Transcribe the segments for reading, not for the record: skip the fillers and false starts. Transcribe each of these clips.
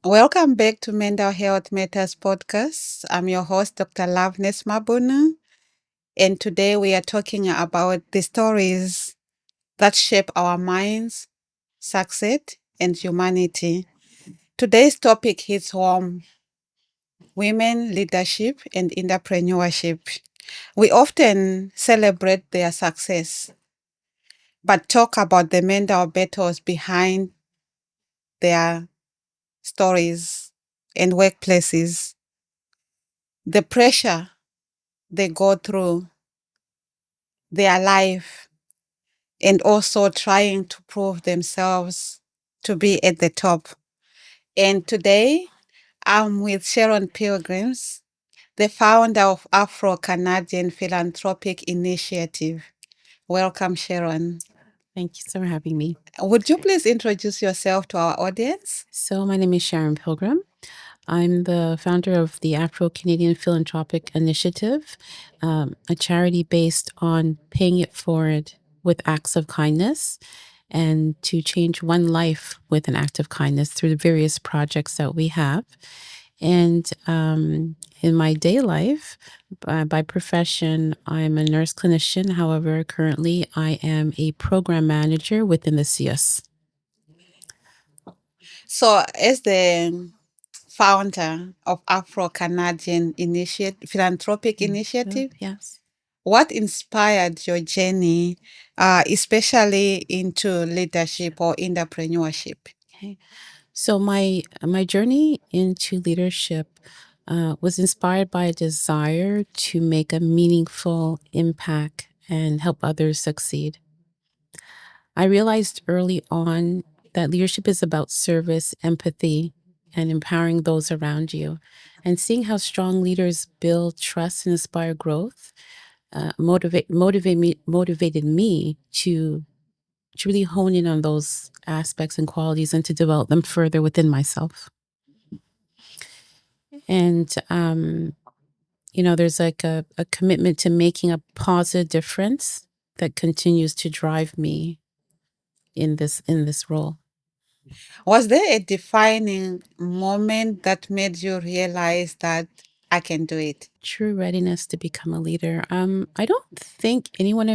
Welcome back to Mental Health Matters podcast. I'm your host, Dr. Loveness Mabhunu, and today we are talking about the stories that shape our minds, success, and humanity. Today's topic hits home: women leadership and entrepreneurship. We often celebrate their success, but talk about the mental battles behind their stories and workplaces, the pressure they go through, their life, and also trying to prove themselves to be at the top. And today, I'm with Sharon Pilgrims, the founder of Afro Canadian Philanthropic Initiative. Welcome, Sharon. Thank you so for having me. Would you please introduce yourself to our audience? So, my name is Sharon Pilgrim. I'm the founder of the Afro Canadian Philanthropic Initiative, a charity based on paying it forward with acts of kindness and to change one life with an act of kindness through the various projects that we have. And in my day life, by profession, I'm a nurse clinician. However, currently I am a program manager within the CS. So, as the founder of Afro Canadian Philanthropic Initiative, Yes. what inspired your journey, especially into leadership or entrepreneurship? Okay. So my journey into leadership was inspired by a desire to make a meaningful impact and help others succeed. I realized early on that leadership is about service, empathy, and empowering those around you. And seeing how strong leaders build trust and inspire growth motivated me to really hone in on those aspects and qualities and to develop them further within myself. And there's like a commitment to making a positive difference that continues to drive me in this role. Was there a defining moment that made you realize that I can do it? True readiness to become a leader. I don't think anyone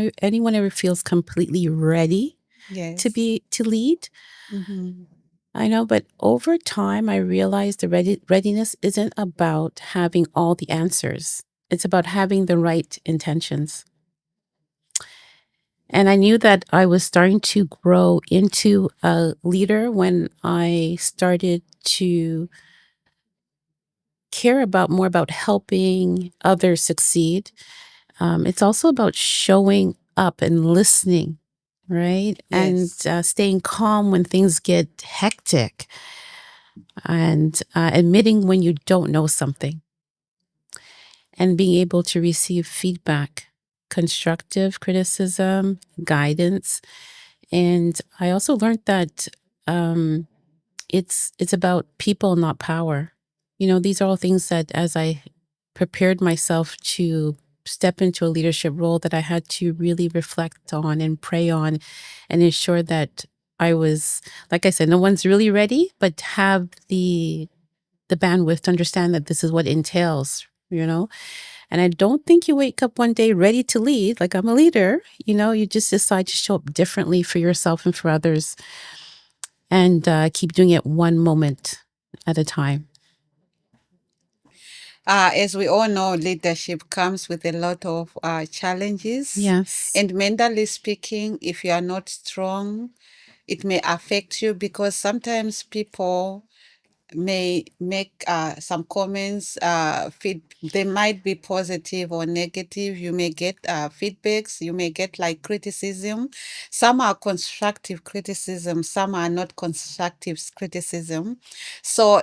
ever feels completely ready Yes. to lead. Mhm. I know, but over time, I realized the readiness isn't about having all the answers. It's about having the right intentions. And I knew that I was starting to grow into a leader when I started to care about more about helping others succeed. It's also about showing up and listening, right? And Yes. staying calm when things get hectic and admitting when you don't know something and being able to receive feedback, constructive criticism, guidance. And I also learned that um, it's about people, not power. These are all things that as I prepared myself to step into a leadership role that I had to really reflect on and pray on and ensure that I was, like I said, no one's really ready, but have the bandwidth to understand that this is what it entails. And I don't think you wake up one day ready to lead, like I'm a leader. You just decide to show up differently for yourself and for others and keep doing it one moment at a time. As we all know, leadership comes with a lot of challenges. Yes. And mentally speaking, if you are not strong, it may affect you because sometimes people may make some comments. They might be positive or negative. You may get feedbacks. You may get like criticism. Some are constructive criticism. Some are not constructive criticism. So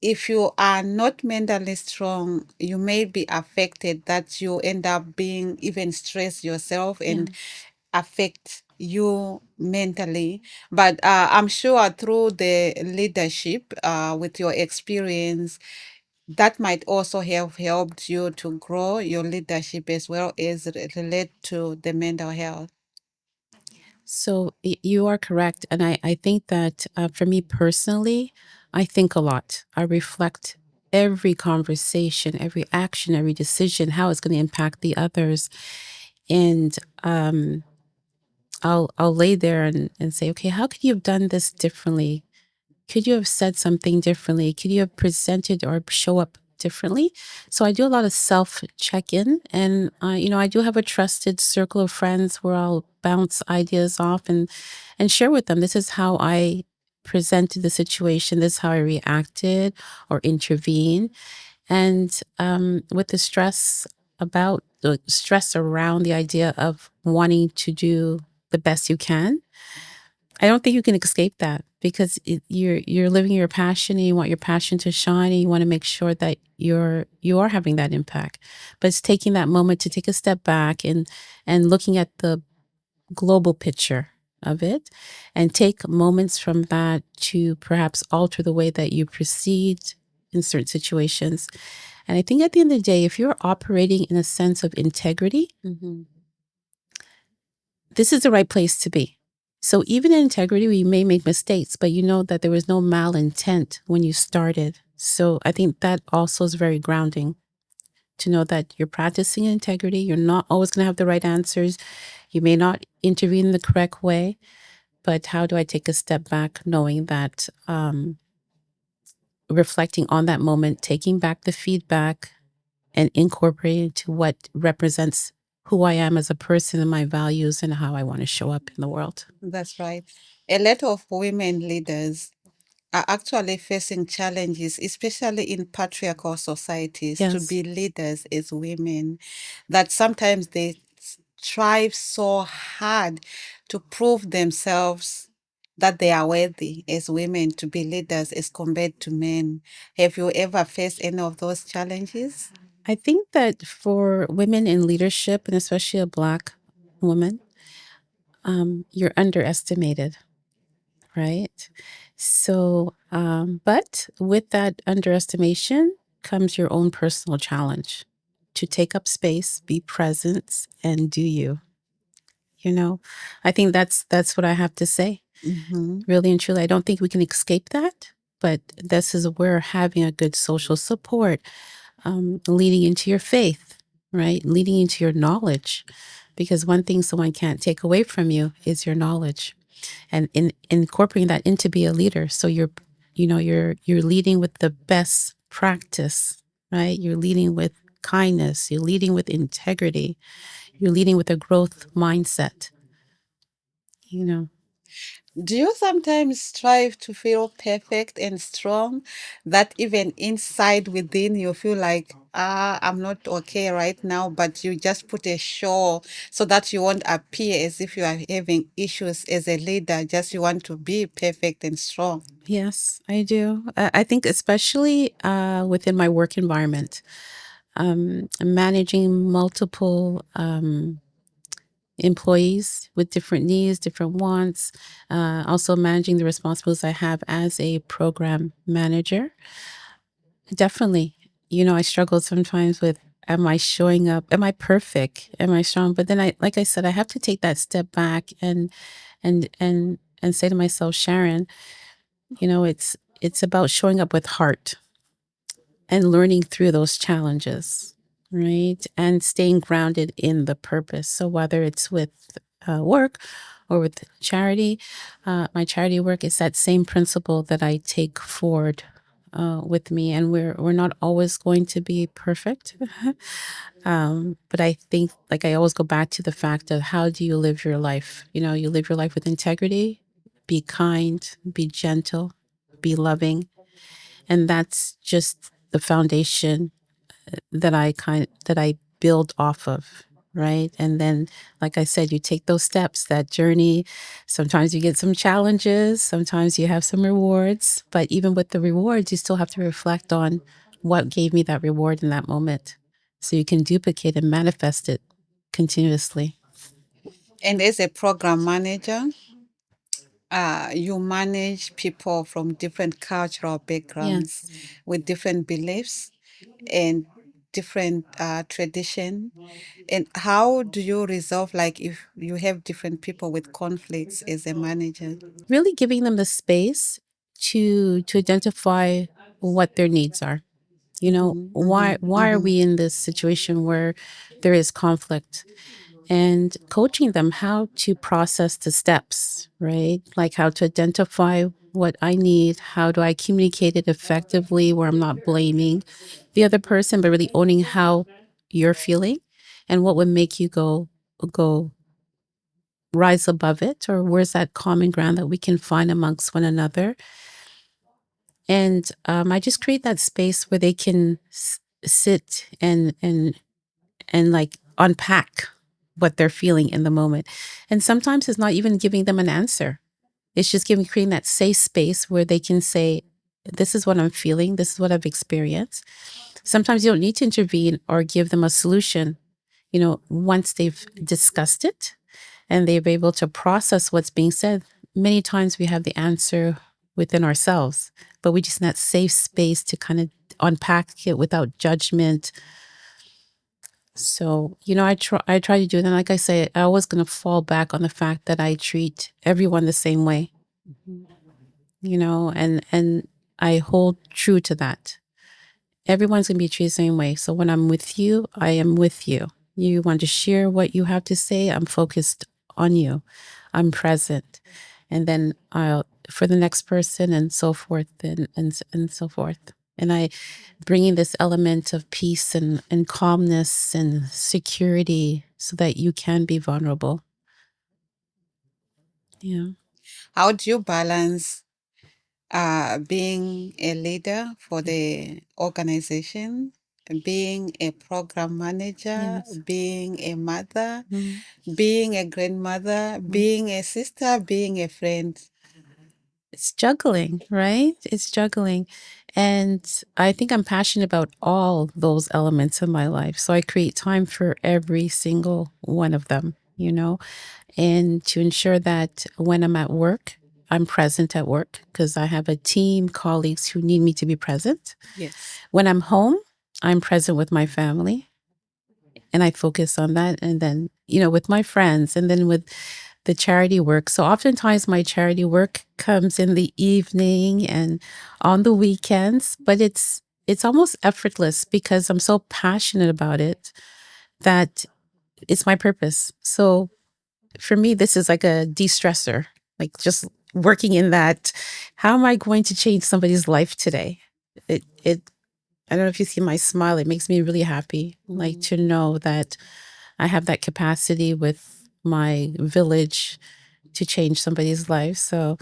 if you are not mentally strong, you may be affected that you end up being even stressed yourself and Yes. affect you mentally. But I'm sure through the leadership, with your experience, that might also have helped you to grow your leadership as well as relate to the mental health. So you are correct. And I think that for me personally, I think a lot. I reflect every conversation, every action, every decision, how it's going to impact the others. And I'll lay there and say, okay, how could you have done this differently? Could you have said something differently? Could you have presented or show up differently? So I do a lot of self check in, and I do have a trusted circle of friends where I'll bounce ideas off and share with them. This is how I presented the situation. This is how I reacted or intervened. And with the stress around the idea of wanting to do the best you can, I don't think you can escape that because you're living your passion and you want your passion to shine and you want to make sure that you are having that impact. But it's taking that moment to take a step back and looking at the global picture of it and take moments from that to perhaps alter the way that you proceed in certain situations. And I think at the end of the day, if you're operating in a sense of integrity, this is the right place to be. So even in integrity, we may make mistakes, but you know that there was no malintent when you started. So I think that also is very grounding to know that you're practicing integrity. You're not always going to have the right answers. You may not intervene in the correct way, but how do I take a step back knowing that reflecting on that moment, taking back the feedback and incorporating to what represents who I am as a person and my values and how I want to show up in the world. That's right. A lot of women leaders are actually facing challenges, especially in patriarchal societies, to Yes. be leaders as women, that sometimes they strive so hard to prove themselves that they are worthy as women to be leaders as compared to men. Have you ever faced any of those challenges? I think that for women in leadership, and especially a Black woman, you're underestimated, right? So, but with that underestimation comes your own personal challenge to take up space, be present, and do you. You know, I think that's what I have to say. Mm-hmm. Really and truly, I don't think we can escape that. But this is where having a good social support, leading into your faith, right? Leading into your knowledge. Because one thing someone can't take away from you is your knowledge. And in incorporating that into be a leader. So you're leading with the best practice, right? You're leading with kindness, you're leading with integrity, you're leading with a growth mindset, you know. Do you sometimes strive to feel perfect and strong that even inside within you feel like, I'm not okay right now, but you just put a show so that you won't appear as if you are having issues as a leader, just you want to be perfect and strong? Yes, I do. I think especially within my work environment, managing multiple employees with different needs, different wants, also managing the responsibilities I have as a program manager. Definitely, I struggle sometimes with, am I showing up? Am I perfect? Am I strong? But then like I said, I have to take that step back and say to myself, Sharon, it's about showing up with heart and learning through those challenges, right? And staying grounded in the purpose. So whether it's with work or with charity, my charity work is that same principle that I take forward with me. And we're not always going to be perfect, but I think, like, I always go back to the fact of how do you live your life? You live your life with integrity, be kind, be gentle, be loving, and that's just the foundation that I build off of, right? And then, like I said, you take those steps, that journey. Sometimes you get some challenges, sometimes you have some rewards, but even with the rewards, you still have to reflect on what gave me that reward in that moment. So you can duplicate and manifest it continuously. And as a program manager, you manage people from different cultural backgrounds Yes. with different beliefs and different tradition. And how do you resolve, like, if you have different people with conflicts as a manager? Really giving them the space to identify what their needs are. You know, Mhm, why mhm, why are mhm, we in this situation where there is conflict? And coaching them how to process the steps, right? Like how to identify what I need, how do I communicate it effectively where I'm not blaming the other person, but really owning how you're feeling and what would make you go rise above it, or where's that common ground that we can find amongst one another. And I just create that space where they can sit and like unpack what they're feeling in the moment. And sometimes it's not even giving them an answer. It's just creating that safe space where they can say, this is what I'm feeling, this is what I've experienced. Sometimes you don't need to intervene or give them a solution. You know, once they've discussed it and they're able to process what's being said, many times we have the answer within ourselves, but we just need that safe space to kind of unpack it without judgment. So, you know, I try to do that. Like I say, I was gonna fall back on the fact that I treat everyone the same way, mhm. you know, and I hold true to that. Everyone's gonna be treated the same way. So when I'm with you, I am with you. You want to share what you have to say, I'm focused on you. I'm present. And then I'll for the next person and so forth and so forth. And I bringing this element of peace and calmness and security so that you can be vulnerable. Yeah. How do you balance being a leader for the organization, being a program manager, Yes. being a mother, Mm, being a grandmother, mm. being a sister, being a friend? It's juggling, right? It's juggling. And I think I'm passionate about all those elements in my life. So I create time for every single one of them, you know, and to ensure that when I'm at work, I'm present at work because I have a team, colleagues who need me to be present. Yes. When I'm home, I'm present with my family and I focus on that. And then, you know, with my friends and then with the charity work. So oftentimes my charity work comes in the evening and on the weekends, but it's almost effortless because I'm so passionate about it that it's my purpose. So for me, this is like a de-stressor, like just working in that. How am I going to change somebody's life today? It I don't know if you see my smile. It makes me really happy, like Mhm, to know that I have that capacity with my village to change somebody's life. So,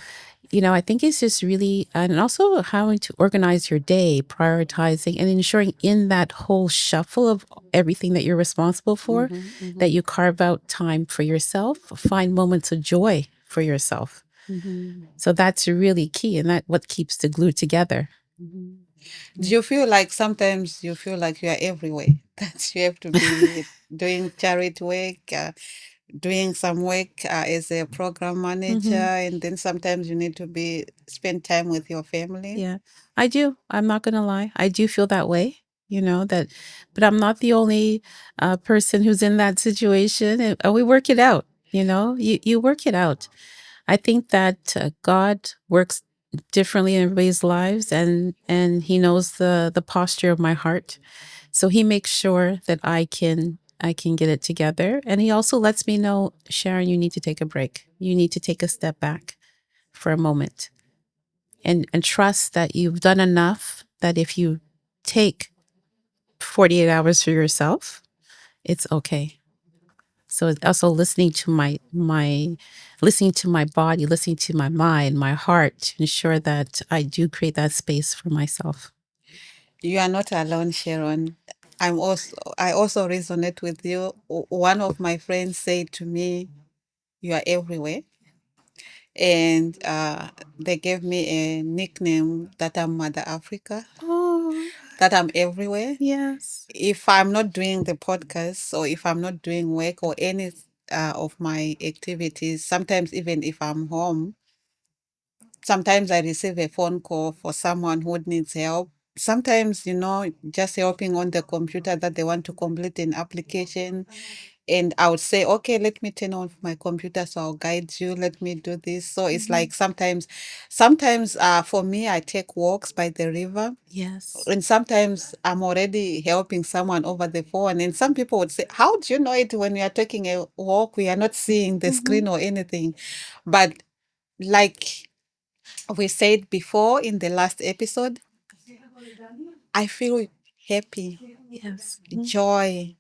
you know, I think it's just really, and also having to organize your day, prioritizing and ensuring in that whole shuffle of everything that you're responsible for, mhm, that mhm, you carve out time for yourself, find moments of joy for yourself. mhm, So that's really key. And that what keeps the glue together. mhm. Do you feel like sometimes you feel like you are everywhere? That you have to be doing charity work, doing some work as a program manager, Hmm. and then sometimes you need to be spend time with your family. Yeah, I do. I'm not going to lie. I do feel that way, you know, that, but I'm not the only person who's in that situation. And we work it out, you know, you work it out. I think that God works differently in everybody's lives and he knows the posture of my heart. So he makes sure that I can get it together. And he also lets me know, Sharon, you need to take a break. You need to take a step back for a moment and trust that you've done enough that if you take 48 hours for yourself, it's okay. So it's also listening to my body, listening to my mind, my heart to ensure that I do create that space for myself. You are not alone, Sharon. I also resonate with you. One of my friends said to me, "You are everywhere," and they gave me a nickname that I'm Mother Africa, Oh, that I'm everywhere. yes. If I'm not doing the podcast or if I'm not doing work or any of my activities, sometimes even if I'm home, sometimes I receive a phone call for someone who needs help. Sometimes, just helping on the computer that they want to complete an application. And I would say, okay, let me turn on my computer so I'll guide you. Let me do this. So it's like sometimes for me, I take walks by the river. Yes. And sometimes I'm already helping someone over the phone. And some people would say, how do you know it when we are taking a walk? We are not seeing the screen or anything. But like we said before in the last episode, I feel happy, Yes. joy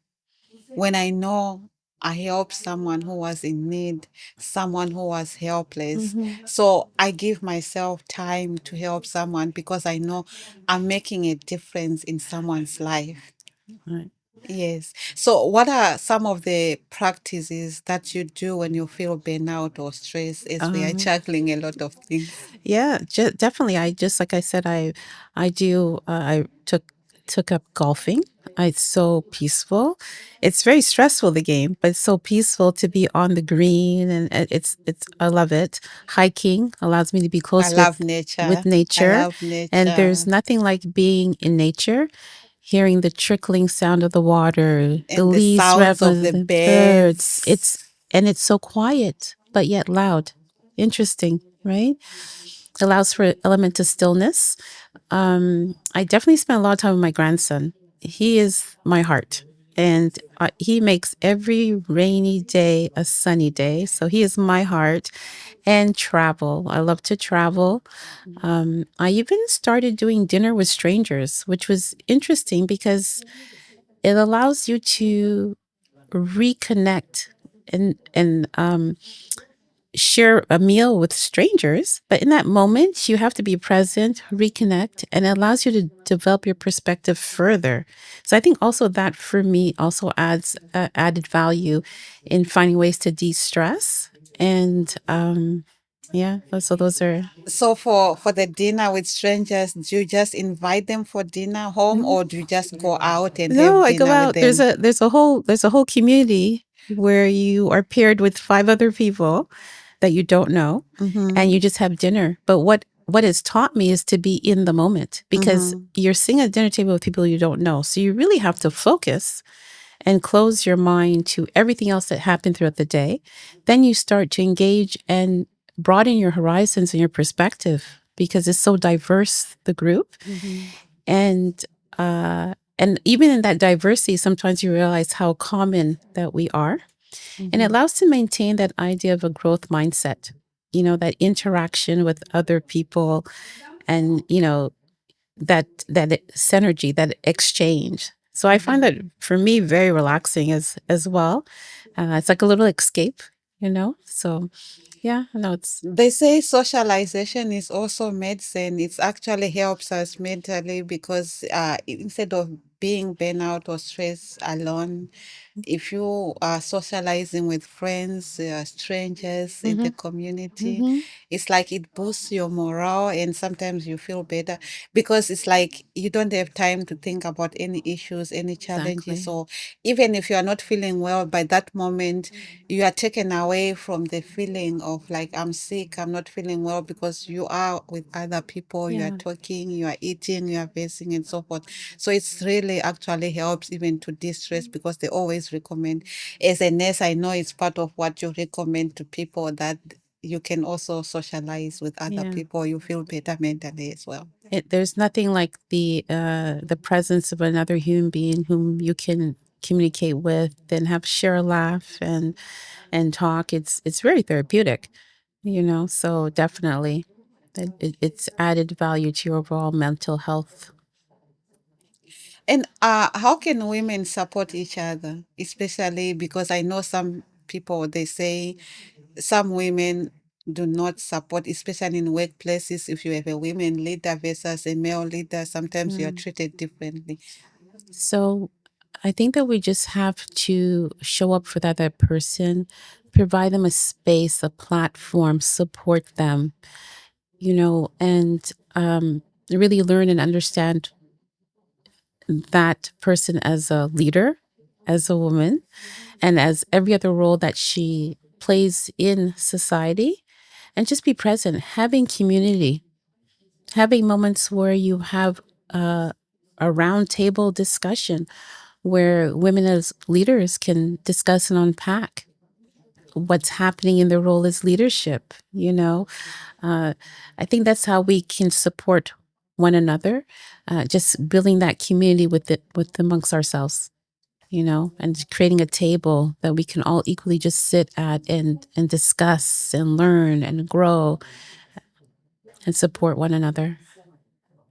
when I know I helped someone who was in need, someone who was helpless. So I give myself time to help someone because I know I'm making a difference in someone's life. Right. Yes. So, what are some of the practices that you do when you feel burnout or stress as we are Um, juggling a lot of things? yeah, definitely. I just like I said, I do. I took up golfing. It's so peaceful. It's very stressful the game, but it's so peaceful to be on the green, and it's I love it. Hiking allows me to be I close love with nature. I nature, love and there's nature nothing like being in nature, hearing the trickling sound of the water, the and the leaves sounds of rattling, the the birds. birds. It's so quiet but yet loud. Interesting, right? Allows for an element of stillness. I definitely spend a lot of time with my grandson. He is my heart, and he makes every rainy day a sunny day. So he is my heart. And travel. I love to travel. I even started doing dinner with strangers, which was interesting because it allows you to reconnect and share a meal with strangers. But in that moment, you have to be present, reconnect, and it allows you to develop your perspective further. So I think also that for me also adds added value in finding ways to de-stress. And yeah, so those are. So for the dinner with strangers, do you just invite them for dinner home or do you just go out and No, have I go dinner with out. them? There's a whole community where you are paired with five other people that you don't know, and Mm-hmm. you just have dinner. But what it's taught me is to be in the moment because Mm-hmm. you're sitting at a dinner table with people you don't know. So you really have to focus and close your mind to everything else that happened throughout the day. Then you start to engage and broaden your horizons and your perspective because it's so diverse, the group. Mm-hmm. And even in that diversity, sometimes you realize how common that we are. And it Mm-hmm. allows to maintain that idea of a growth mindset, that interaction with other people and, that synergy, that exchange. So I find that for me very relaxing as well. It's like a little escape, So yeah, no, it's They say socialization is also medicine. It actually helps us mentally because instead of being burnout or stress alone, if you are socializing with friends, strangers in hmm the community, hmm it's like it boosts your morale and sometimes you feel better because it's like you don't have time to think about any issues, any challenges. exactly. So even if you are not feeling well by that moment, you are taken away from the feeling of like, I'm sick, I'm not feeling well because you are with other people, you are Yeah. talking, you are eating, you are facing and so forth. So it's really actually helps even to de-stress because they always recommend. As a nurse, I know it's part of what you recommend to people that you can also socialize with other Yeah. people. You feel better mentally as well. There's nothing like the presence of another human being whom you can communicate with and have share a laugh and talk. It's very therapeutic, So definitely, it's added value to your overall mental health. And how can women support each other, especially because I know some people they say some women do not support, especially in workplaces. If you have a women leader versus a male leader, sometimes you are Mm. treated differently. So I think that we just have to show up for that other person, provide them a space, a platform, support them, and really learn and understand that person as a leader, as a woman, and as every other role that she plays in society, and just be present, having community, having moments where you have a round table discussion where women as leaders can discuss and unpack what's happening in their role as leadership. Uh, I think that's how we can support one another, just building that community with amongst ourselves, and creating a table that we can all equally just sit at and discuss and learn and grow and support one another.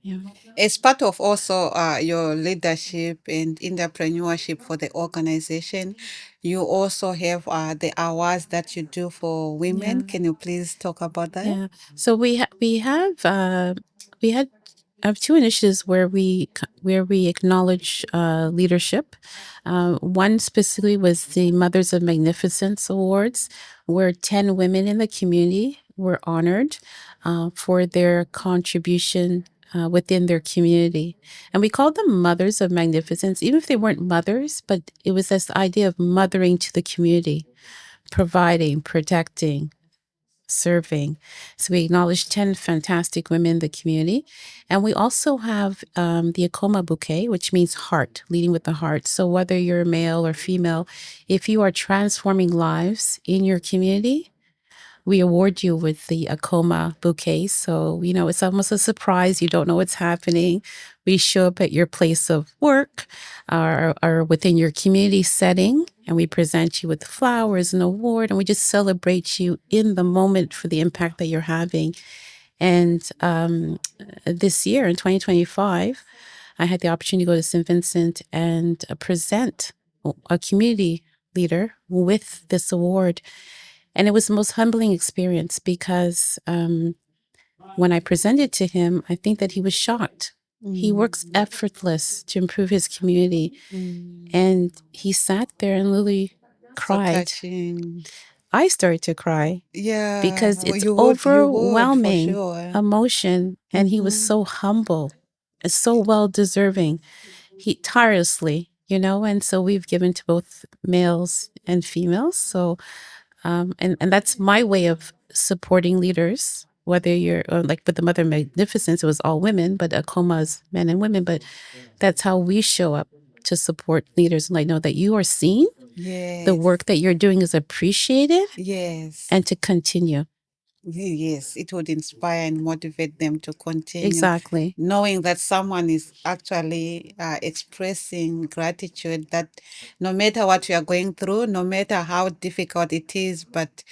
Yeah. As part of also your leadership and entrepreneurship for the organization, you also have the awards that you do for Yeah. women. Can you please talk about that? Yeah. So we had two initiatives where we acknowledge leadership. One specifically was the Mothers of Magnificence Awards, where 10 women in the community were honored for their contribution within their community. And we called them Mothers of Magnificence, even if they weren't mothers, but it was this idea of mothering to the community, providing, protecting, serving. So we acknowledge 10 fantastic women in the community. And we also have the Akoma bouquet, which means heart, leading with the heart. So whether you're male or female, if you are transforming lives in your community, we award you with the Akoma bouquet. So, it's almost a surprise. You don't know what's happening. We show up at your place of work or within your community setting, and we present you with flowers and award, and we just celebrate you in the moment for the impact that you're having. And this year, in 2025, I had the opportunity to go to St. Vincent and present a community leader with this award. And it was the most humbling experience because when I presented to him, I think that he was shocked. He works effortless to improve his community. Mm. And he sat there and literally So cried. touching. I started to cry Yeah, because it's you would for overwhelming sure. emotion. And he was Mm-hmm. so humble, so well deserving. He tirelessly, and so we've given to both males and females. So and that's my way of supporting leaders, whether you're like with the Mother Magnificence, it was all women, but Akoma's men and women. But that's how we show up to support leaders and know that you are seen, the Yes, work that you're doing is appreciated, yes. and to continue. Yes, it would inspire and motivate them to continue, Exactly. knowing that someone is actually expressing gratitude that no matter what you are going through, no matter how difficult it is, but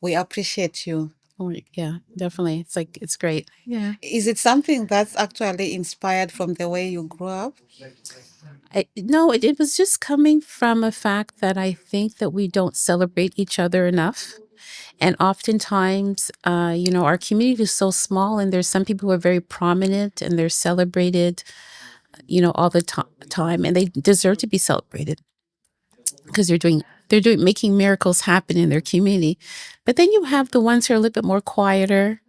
we appreciate you. Oh, yeah, definitely. It's like, it's great. Yeah. Is it something that's actually inspired from the way you grew up? No, it was just coming from a fact that I think that we don't celebrate each other enough. And oftentimes, our community is so small, and there's some people who are very prominent and they're celebrated, all the time, and they deserve to be celebrated because they're doing making miracles happen in their community. But then you have the ones who are a little bit more quieter,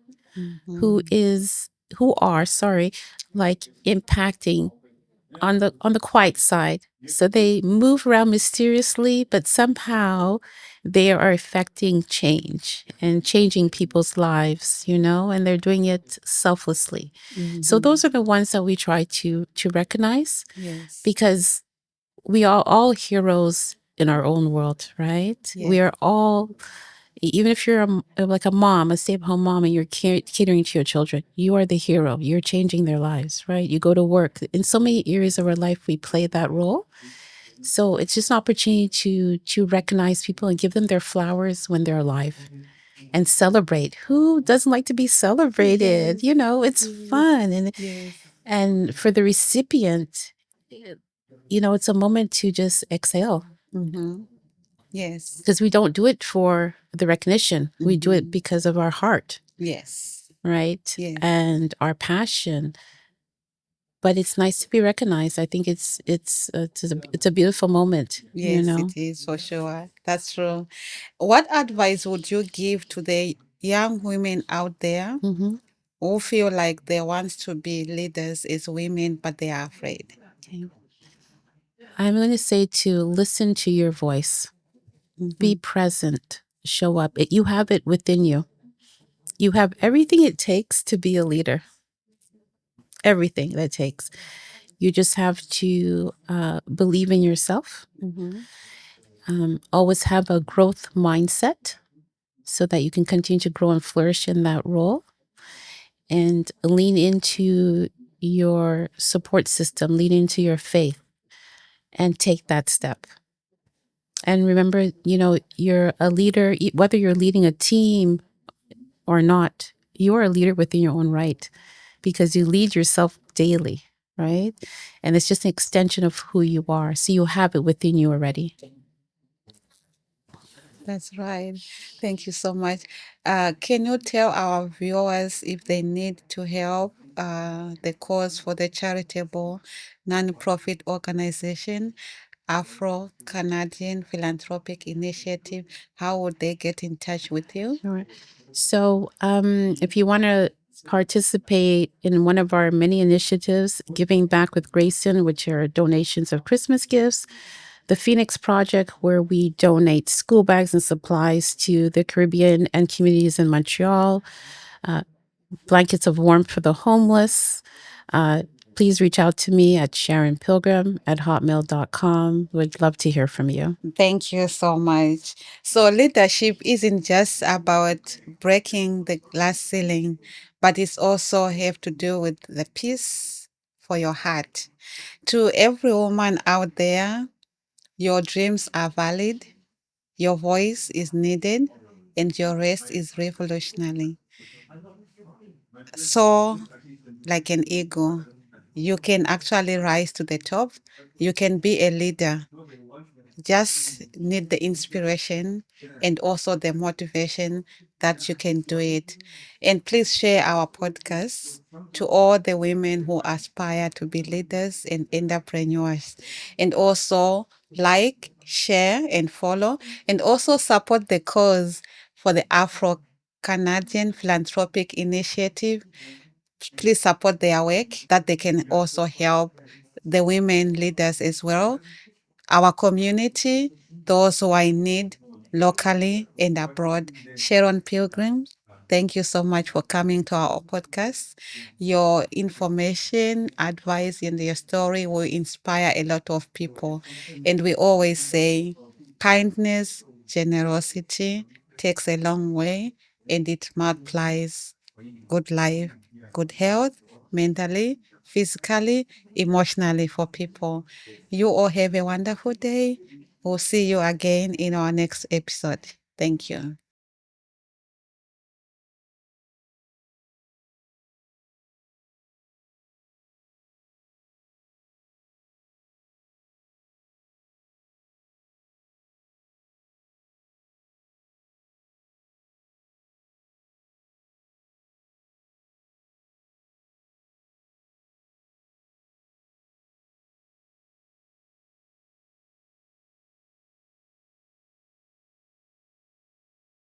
who Mhm. is who are sorry, like impacting on the quiet side. So they move around mysteriously, but somehow they are affecting change and changing people's lives, and they're doing it selflessly. So Mhm. those are the ones that we try to recognize Yes, because we are all heroes in our own world, right? We yes. are all, even if you're like a mom, a stay-at-home mom, and you're catering to your children, you are the hero. You're changing their lives, right? You go to work. In so many areas of our life, we play that role. So it's just an opportunity to recognize people and give them their flowers when they're alive and celebrate. Who doesn't like to be celebrated? Yes, It's yes, fun, and yes. and for the recipient, it's a moment to just exhale Mm-hmm. Yes. because we don't do it for the recognition. We do it Mm-hmm. because of our heart, Yes, right? yes, And our passion. But it's nice to be recognized. I think it's a beautiful moment, yes, it is for sure. That's true. What advice would you give to the young women out there Hmm. who feel like they want to be leaders as women, but they are afraid? Okay. I'm going to say to listen to your voice, be Mm-hmm. present, show up. You have it within you. You have everything it takes to be a leader. Everything that it takes. You just have to believe in yourself. Always have a growth mindset so that you can continue to grow and flourish in that role, and lean into your support system, lean into your faith, and take that step. And remember, you're a leader, whether you're leading a team or not, you're a leader within your own right because you lead yourself daily, right? And it's just an extension of who you are. So you have it within you already. That's right. Thank you so much. Can you tell our viewers if they need to help the cause for the charitable nonprofit organization, Afro Canadian Philanthropic Initiative? How would they get in touch with you? Sure. So if you want to participate in one of our many initiatives, Giving Back with Grayson, which are donations of Christmas gifts, the Phoenix Project, where we donate school bags and supplies to the Caribbean and communities in Montreal, blankets of warmth for the homeless. Please reach out to me at sharonpilgrim@hotmail.com. Would love to hear from you. Thank you so much. So, leadership isn't just about breaking the glass ceiling, but it's also have to do with the peace for your heart. To every woman out there, your dreams are valid, your voice is needed, and your rest is revolutionary. So, like an eagle, you can actually rise to the top. You can be a leader. Just need the inspiration and also the motivation that you can do it. And please share our podcast to all the women who aspire to be leaders and entrepreneurs. And also like, share, and follow, and also support the cause for the Afro Canadian Philanthropic Initiative. Please support their work that they can also help the women leaders as well, our community, those who are in need locally and abroad. Sharon Pilgrim, thank you so much for coming to our podcast. Your information, advice, and your story will inspire a lot of people. And we always say kindness, generosity takes a long way and it multiplies good life, good health, mentally, physically, emotionally for people. You all have a wonderful day. We'll see you again in our next episode. Thank you.